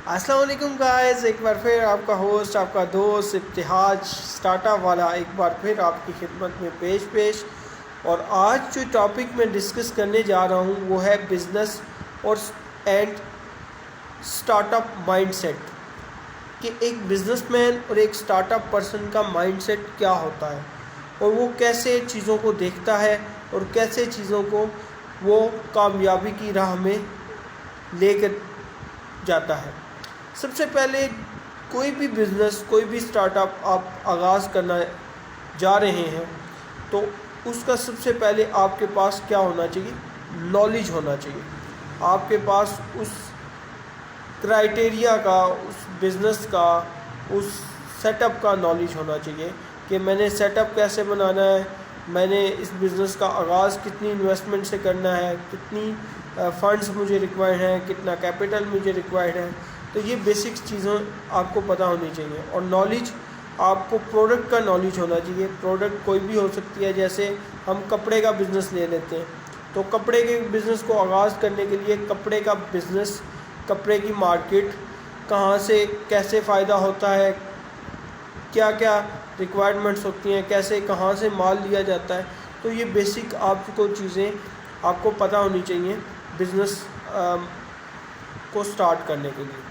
السلام علیکم گائز، ایک بار پھر آپ کا ہوسٹ، آپ کا دوست ابتہاج اسٹارٹ اپ والا ایک بار پھر آپ کی خدمت میں پیش اور آج جو ٹاپک میں ڈسکس کرنے جا رہا ہوں وہ ہے بزنس اور and start up mindset, کہ ایک بزنس مین اور ایک اسٹارٹ اپ پرسن کا مائنڈ سیٹ کیا ہوتا ہے اور وہ کیسے چیزوں کو دیکھتا ہے اور کیسے چیزوں کو وہ کامیابی کی راہ میں لے کر جاتا ہے۔ سب سے پہلے کوئی بھی بزنس، کوئی بھی اسٹارٹ اپ آپ آغاز کرنا جا رہے ہیں تو اس کا سب سے پہلے آپ کے پاس کیا ہونا چاہیے؟ نالج ہونا چاہیے۔ آپ کے پاس اس کرائٹیریا کا، اس بزنس کا، اس سیٹ اپ کا نالج ہونا چاہیے کہ میں نے سیٹ اپ کیسے بنانا ہے، میں نے اس بزنس کا آغاز کتنی انویسٹمنٹ سے کرنا ہے، کتنی فنڈز مجھے ریکوائرڈ ہیں، کتنا کیپٹل مجھے ریکوائرڈ ہے۔ تو یہ بیسکس چیزیں آپ کو پتہ ہونی چاہیے۔ اور نالج، آپ کو پروڈکٹ کا نالج ہونا چاہیے۔ پروڈکٹ کوئی بھی ہو سکتی ہے، جیسے ہم کپڑے کا بزنس لے لیتے ہیں تو کپڑے کے بزنس کو آغاز کرنے کے لیے کپڑے کا بزنس، کپڑے کی مارکیٹ، کہاں سے کیسے فائدہ ہوتا ہے، کیا کیا ریکوائرمنٹس ہوتی ہیں، کیسے کہاں سے مال لیا جاتا ہے، تو یہ بیسک آپ کو چیزیں آپ کو پتہ ہونی چاہیے بزنس کو سٹارٹ کرنے کے لیے۔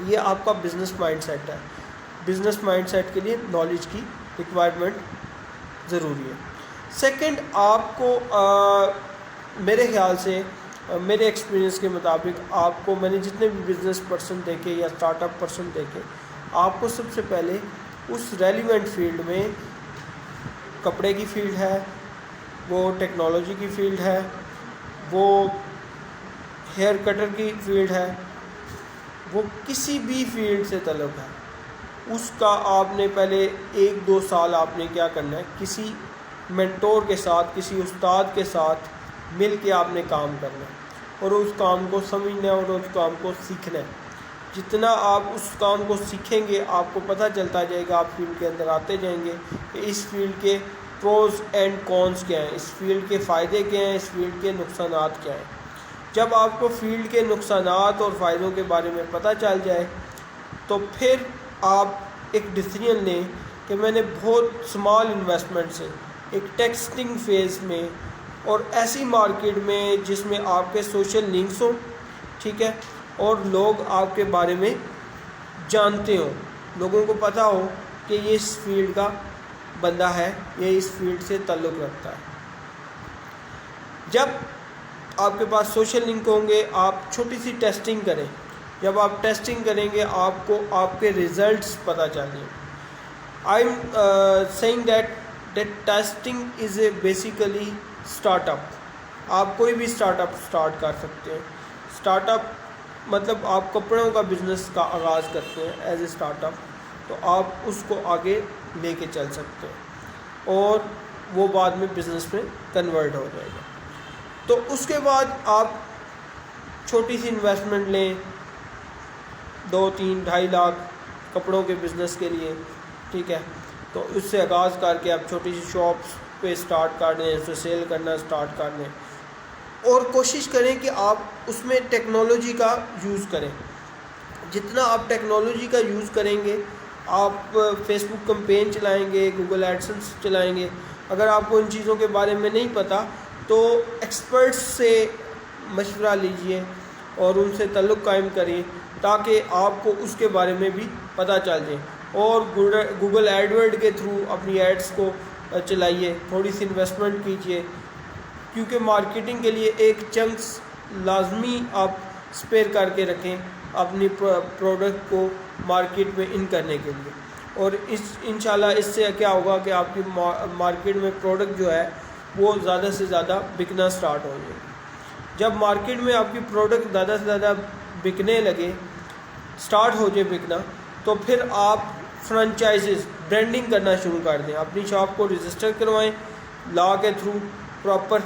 یہ آپ کا بزنس مائنڈ سیٹ ہے۔ بزنس مائنڈ سیٹ کے لیے نالج کی ریکوائرمنٹ ضروری ہے۔ سیکنڈ، آپ کو میرے خیال سے، میرے ایکسپیرینس کے مطابق، آپ کو، میں نے جتنے بھی بزنس پرسن دیکھے یا اسٹارٹ اپ پرسن دیکھے، آپ کو سب سے پہلے اس ریلیونٹ فیلڈ میں، کپڑے کی فیلڈ ہے، وہ ٹیکنالوجی کی فیلڈ ہے، وہ ہیئر کٹر کی فیلڈ ہے، وہ کسی بھی فیلڈ سے تعلق ہے، اس کا آپ نے پہلے 1-2 سال آپ نے کیا کرنا ہے، کسی مینٹور کے ساتھ، کسی استاد کے ساتھ مل کے آپ نے کام کرنا ہے اور اس کام کو سمجھنا ہے اور اس کام کو سیکھنا ہے۔ جتنا آپ اس کام کو سیکھیں گے، آپ کو پتہ چلتا جائے گا، آپ فیلڈ کے اندر آتے جائیں گے کہ اس فیلڈ کے پروز اینڈ کونس کیا ہیں، اس فیلڈ کے فائدے کیا ہیں، اس فیلڈ کے نقصانات کیا ہیں۔ جب آپ کو فیلڈ کے نقصانات اور فائدوں کے بارے میں پتہ چل جائے تو پھر آپ ایک ڈیسیجن لیں کہ میں نے بہت سمال انویسٹمنٹ سے ایک ٹیسٹنگ فیز میں اور ایسی مارکیٹ میں جس میں آپ کے سوشل لنکس ہوں، ٹھیک ہے، اور لوگ آپ کے بارے میں جانتے ہوں، لوگوں کو پتہ ہو کہ یہ اس فیلڈ کا بندہ ہے، یہ اس فیلڈ سے تعلق رکھتا ہے۔ جب آپ کے پاس سوشل لنک ہوں گے، آپ چھوٹی سی ٹیسٹنگ کریں۔ جب آپ ٹیسٹنگ کریں گے، آپ کو آپ کے ریزلٹس پتہ چلیں۔ I am seeing that testing is a basically start up. آپ کوئی بھی اسٹارٹ اپ اسٹارٹ کر سکتے ہیں۔ اسٹارٹ اپ مطلب آپ کپڑوں کا بزنس کا آغاز کرتے ہیں ایز اے اسٹارٹ اپ، تو آپ اس کو آگے لے کے چل سکتے ہیں اور وہ بعد میں بزنس میں کنورٹ ہو جائے گا۔ تو اس کے بعد آپ چھوٹی سی انویسٹمنٹ لیں، 2-3-2.5 لاکھ کپڑوں کے بزنس کے لیے، ٹھیک ہے، تو اس سے آغاز کر کے آپ چھوٹی سی شاپس پہ سٹارٹ کر دیں، اسے سیل کرنا سٹارٹ کر دیں اور کوشش کریں کہ آپ اس میں ٹیکنالوجی کا یوز کریں۔ جتنا آپ ٹیکنالوجی کا یوز کریں گے، آپ فیس بک کمپین چلائیں گے، گوگل ایڈسنس چلائیں گے، اگر آپ کو ان چیزوں کے بارے میں نہیں پتہ تو ایکسپرٹس سے مشورہ لیجئے اور ان سے تعلق قائم کریں تاکہ آپ کو اس کے بارے میں بھی پتہ چل جائے، اور گوگل ایڈورڈ کے تھرو اپنی ایڈس کو چلائیے، تھوڑی سی انویسٹمنٹ کیجئے، کیونکہ مارکیٹنگ کے لیے ایک چنکس لازمی آپ اسپیئر کر کے رکھیں اپنی پروڈکٹ کو مارکیٹ میں ان کرنے کے لیے، اور انشاءاللہ اس سے کیا ہوگا کہ آپ کی مارکیٹ میں پروڈکٹ جو ہے وہ زیادہ سے زیادہ بکنا سٹارٹ ہو جائے۔ جب مارکیٹ میں آپ کی پروڈکٹ زیادہ سے زیادہ بکنے لگے، سٹارٹ ہو جائے بکنا، تو پھر آپ فرنچائزز، برانڈنگ کرنا شروع کر دیں، اپنی شاپ کو رجسٹر کروائیں لا کے تھرو پراپر،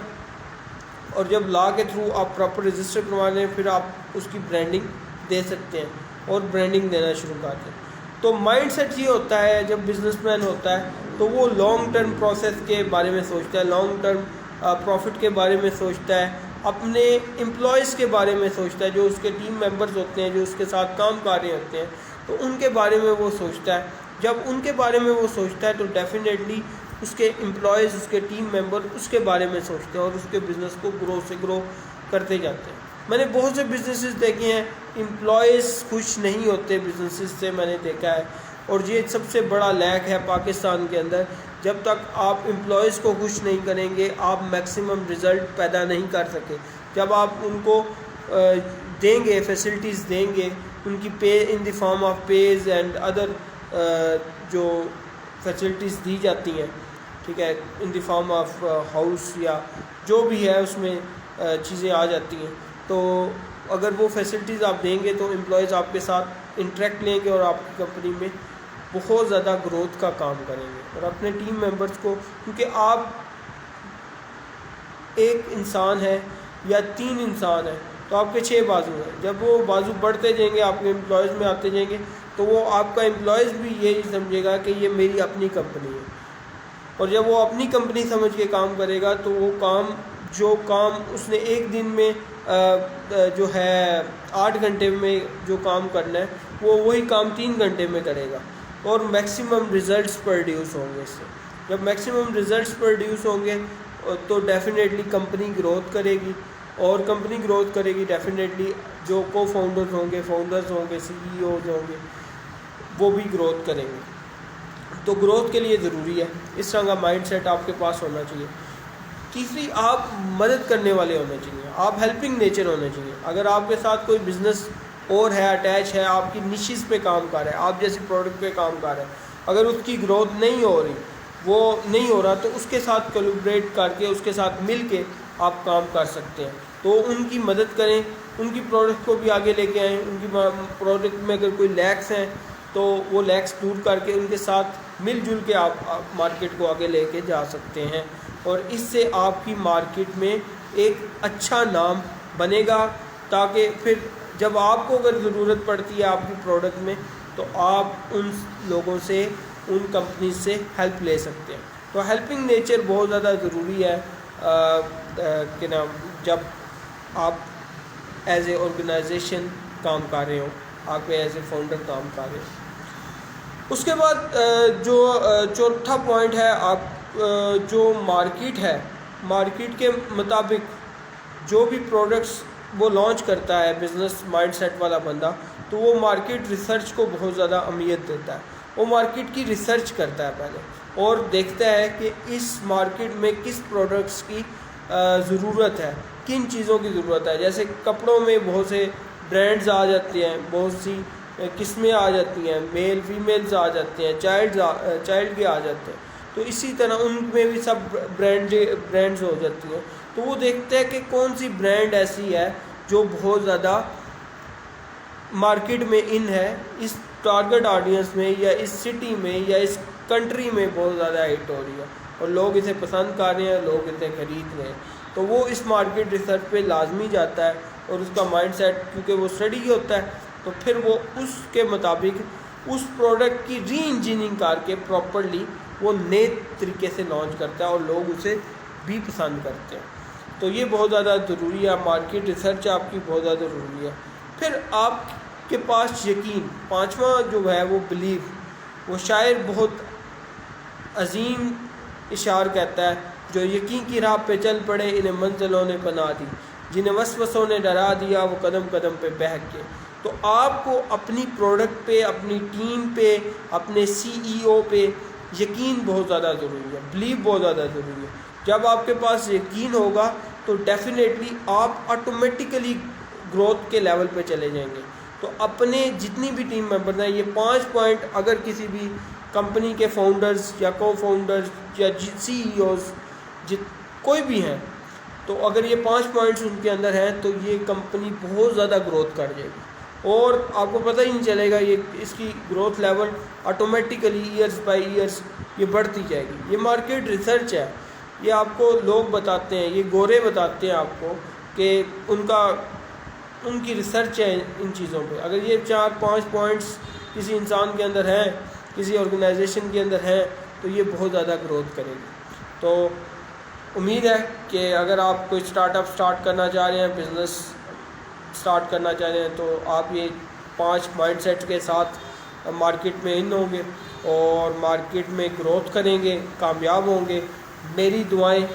اور جب لا کے تھرو آپ پراپر رجسٹر کروا لیں پھر آپ اس کی برانڈنگ دے سکتے ہیں اور برانڈنگ دینا شروع کر دیں۔ تو مائنڈ سیٹ یہ ہوتا ہے جب بزنس مین ہوتا ہے تو وہ لانگ ٹرم پروسیس کے بارے میں سوچتا ہے، لانگ ٹرم پروفٹ کے بارے میں سوچتا ہے، اپنے امپلائیز کے بارے میں سوچتا ہے، جو اس کے ٹیم ممبرز ہوتے ہیں، جو اس کے ساتھ کام کر رہے ہوتے ہیں، تو ان کے بارے میں وہ سوچتا ہے. جب ان کے بارے میں وہ سوچتا ہے تو ڈیفینیٹلی اس کے امپلائیز، اس کے ٹیم ممبر اس کے بارے میں سوچتے ہیں اور اس کے بزنس کو گرو کرتے جاتے ہیں. میں نے بہت سے بزنسز دیکھے ہیں، امپلائیز خوش نہیں ہوتے بزنسز سے، میں نے دیکھا ہے. اور یہ سب سے بڑا لیک ہے پاکستان کے اندر. جب تک آپ امپلائیز کو خوش نہیں کریں گے آپ میکسیمم رزلٹ پیدا نہیں کر سکے. جب آپ ان کو دیں گے، فیسلٹیز دیں گے، ان کی pay in the form of pays and other جو فیسلٹیز دی جاتی ہیں، ٹھیک ہے، in the form of house یا جو بھی ہے اس میں چیزیں آ جاتی ہیں، تو اگر وہ فیسلٹیز آپ دیں گے تو امپلائیز آپ کے ساتھ انٹریکٹ لیں گے اور آپ کی کمپنی میں بہت زیادہ گروتھ کا کام کریں گے. اور اپنے ٹیم ممبرس کو، کیونکہ آپ ایک انسان ہے یا 3 انسان ہیں تو آپ کے 6 بازو ہیں. جب وہ بازو بڑھتے جائیں گے، آپ کے امپلائیز میں آتے جائیں گے، تو وہ آپ کا امپلائیز بھی یہی سمجھے گا کہ یہ میری اپنی کمپنی ہے. اور جب وہ اپنی کمپنی سمجھ کے کام کرے گا تو وہ جو کام اس نے ایک دن میں جو ہے 8 گھنٹے میں جو کام کرنا ہے، وہ وہی کام 3 گھنٹے میں کرے گا اور میکسیمم ریزلٹس پروڈیوس ہوں گے اس سے. جب میکسیمم ریزلٹس پروڈیوس ہوں گے تو ڈیفینیٹلی کمپنی گروتھ کرے گی، اور کمپنی گروتھ کرے گی ڈیفینیٹلی جو کو فاؤنڈرز ہوں گے، سی ای اوز ہوں گے، وہ بھی گروتھ کریں گے. تو گروتھ کے لیے ضروری ہے اس طرح کا مائنڈ سیٹ آپ کے پاس ہونا چاہیے. تیسری، آپ مدد کرنے والے ہونے چاہیے، آپ ہیلپنگ نیچر ہونے چاہیے. اگر آپ کے ساتھ کوئی بزنس اور ہے، اٹیچ ہے، آپ کی نشیز پہ کام کر رہا ہے، آپ جیسی پروڈکٹ پہ کام کر رہا ہے، اگر اس کی گروتھ نہیں ہو رہی، وہ نہیں ہو رہا، تو اس کے ساتھ کولیبریٹ کر کے، اس کے ساتھ مل کے آپ کام کر سکتے ہیں. تو ان کی مدد کریں، ان کی پروڈکٹ کو بھی آگے لے کے آئیں. ان کی پروڈکٹ میں اگر کوئی لیکس ہیں تو وہ لیکس دور کر کے ان کے ساتھ مل جل کے آپ مارکیٹ کو آگے لے کے جا سکتے ہیں. اور اس سے آپ کی مارکیٹ میں ایک اچھا نام بنے گا، تاکہ پھر جب آپ کو اگر ضرورت پڑتی ہے آپ کی پروڈکٹ میں تو آپ ان لوگوں سے، ان کمپنیز سے ہیلپ لے سکتے ہیں. تو ہیلپنگ نیچر بہت زیادہ ضروری ہے کہ نا، جب آپ ایز اے آرگنائزیشن کام کر رہے ہو، آپ ایز اے فاؤنڈر کام کر رہے ہو. اس کے بعد جو چوتھا پوائنٹ ہے، آپ جو مارکیٹ ہے، مارکیٹ کے مطابق جو بھی پروڈکٹس وہ لانچ کرتا ہے بزنس مائنڈ سیٹ والا بندہ، تو وہ مارکیٹ ریسرچ کو بہت زیادہ اہمیت دیتا ہے. وہ مارکیٹ کی ریسرچ کرتا ہے پہلے، اور دیکھتا ہے کہ اس مارکیٹ میں کس پروڈکٹس کی ضرورت ہے، کن چیزوں کی ضرورت ہے. جیسے کپڑوں میں بہت سے برانڈز آ جاتے ہیں، بہت سی قسمیں آ جاتی ہیں، میل فیمیلز آ جاتے ہیں، چائلڈ کے آ جاتے ہیں. تو اسی طرح ان میں بھی سب برانڈز ہو جاتی ہیں. تو وہ دیکھتے ہیں کہ کون سی برانڈ ایسی ہے جو بہت زیادہ مارکیٹ میں ان ہے، اس ٹارگٹ آڈینس میں یا اس سٹی میں یا اس کنٹری میں بہت زیادہ ہٹ ہو رہی ہے اور لوگ اسے پسند کر رہے ہیں، لوگ اسے خرید رہے ہیں. تو وہ اس مارکیٹ ریسرچ پہ لازمی جاتا ہے، اور اس کا مائنڈ سیٹ کیونکہ وہ اسٹڈی ہوتا ہے، تو پھر وہ اس کے مطابق اس پروڈکٹ کی ری انجینئرنگ کر کے پراپرلی وہ نئے طریقے سے لانچ کرتا ہے اور لوگ اسے بھی پسند کرتے ہیں. تو یہ بہت زیادہ ضروری ہے، مارکیٹ ریسرچ آپ کی بہت زیادہ ضروری ہے. پھر آپ کے پاس یقین، پانچواں جو ہے وہ بلیو. وہ شاعر بہت عظیم اشعار کہتا ہے، جو یقین کی راہ پہ چل پڑے انہیں منزلوں نے پناہ دی، جنہیں وسوسوں نے ڈرا دیا وہ قدم قدم پہ بہک کے. تو آپ کو اپنی پروڈکٹ پہ، اپنی ٹیم پہ، اپنے سی ای او پہ یقین بہت زیادہ ضروری ہے، بلیو بہت زیادہ ضروری ہے. جب آپ کے پاس یقین ہوگا تو ڈیفینیٹلی آپ آٹومیٹیکلی گروتھ کے لیول پہ چلے جائیں گے. تو اپنے جتنی بھی ٹیم ممبر ہیں، یہ 5 پوائنٹ اگر کسی بھی کمپنی کے فاؤنڈرز یا کو فاؤنڈرز یا سی ای اوز کوئی بھی ہیں، تو اگر یہ 5 پوائنٹس ان کے اندر ہیں تو یہ کمپنی بہت زیادہ گروتھ کر جائے گی، اور آپ کو پتہ ہی نہیں چلے گا. یہ اس کی growth level automatically years by years یہ بڑھتی جائے گی. یہ مارکیٹ ریسرچ ہے، یہ آپ کو لوگ بتاتے ہیں، یہ گورے بتاتے ہیں آپ کو کہ ان کی ریسرچ ہے ان چیزوں پہ. اگر یہ 4-5 پوائنٹس کسی انسان کے اندر ہیں، کسی آرگنائزیشن کے اندر ہیں، تو یہ بہت زیادہ گروتھ کرے گی. تو امید ہے کہ اگر آپ کوئی اسٹارٹ اپ اسٹارٹ کرنا چاہ رہے ہیں، بزنس اسٹارٹ کرنا چاہ رہے ہیں، تو آپ یہ 5 مائنڈ سیٹ کے ساتھ مارکیٹ میں ان ہوں گے اور مارکیٹ میں گروتھ کریں گے، کامیاب ہوں گے۔ میری دعائیں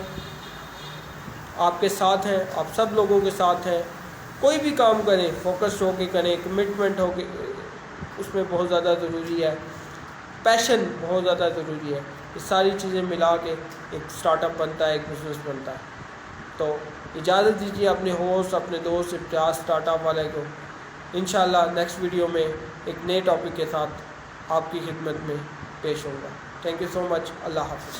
آپ کے ساتھ ہیں، آپ سب لوگوں کے ساتھ ہیں۔ کوئی بھی کام کریں فوکس ہو کے کریں، کمٹمنٹ ہو کے، اس میں بہت زیادہ ضروری ہے، پیشن بہت زیادہ ضروری ہے۔ یہ ساری چیزیں ملا کے ایک اسٹارٹ اپ بنتا ہے، ایک بزنس بنتا ہے۔ تو اجازت دیجیے اپنے ہوسٹ، اپنے دوست ابتیاز اسٹارٹ اپ والے کو۔ انشاءاللہ نیکسٹ ویڈیو میں ایک نئے ٹاپک کے ساتھ آپ کی خدمت میں پیش ہوں گا۔ تھینک یو سو مچ۔ اللہ حافظ۔